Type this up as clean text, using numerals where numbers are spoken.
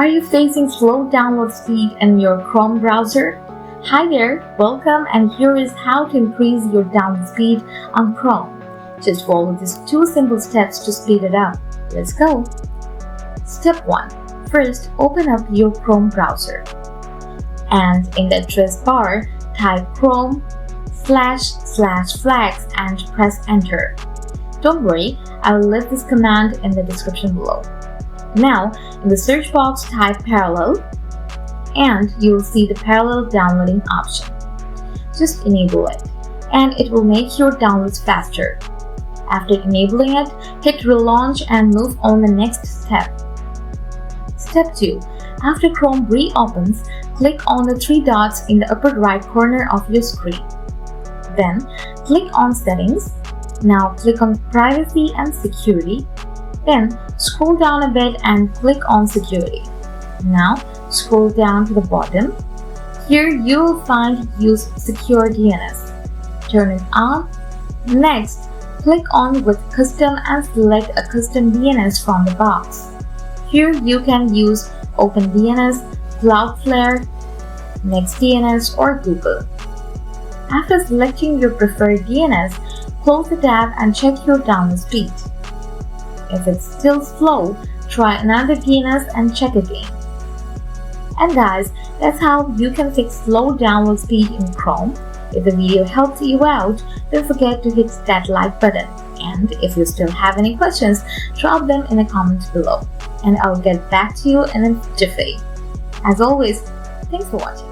Are you facing slow download speed in your Chrome browser? Hi there, welcome, and here is how to increase your download speed on Chrome. Just follow these 2 simple steps to speed it up. Let's go. Step 1. First, open up your Chrome browser. And in the address bar, type chrome//flags and press enter. Don't worry, I will leave this command in the description below. Now, in the search box, type parallel and you will see the parallel downloading option. Just enable it and it will make your downloads faster. After enabling it, hit relaunch and move on the next step. Step 2. After Chrome reopens, click on the 3 dots in the upper right corner of your screen. Then, click on Settings. Now click on Privacy and Security. Then, scroll down a bit and click on Security. Now, scroll down to the bottom. Here you will find Use Secure DNS. Turn it on. Next, click on With Custom and select a custom DNS from the box. Here you can use OpenDNS, Cloudflare, NextDNS, or Google. After selecting your preferred DNS, close the tab and check your download speed. If it's still slow, try another DNS and check again. And guys, that's how you can fix slow download speed in Chrome. If the video helped you out, don't forget to hit that like button. And if you still have any questions, drop them in the comments below. And I'll get back to you in a jiffy. As always, thanks for watching.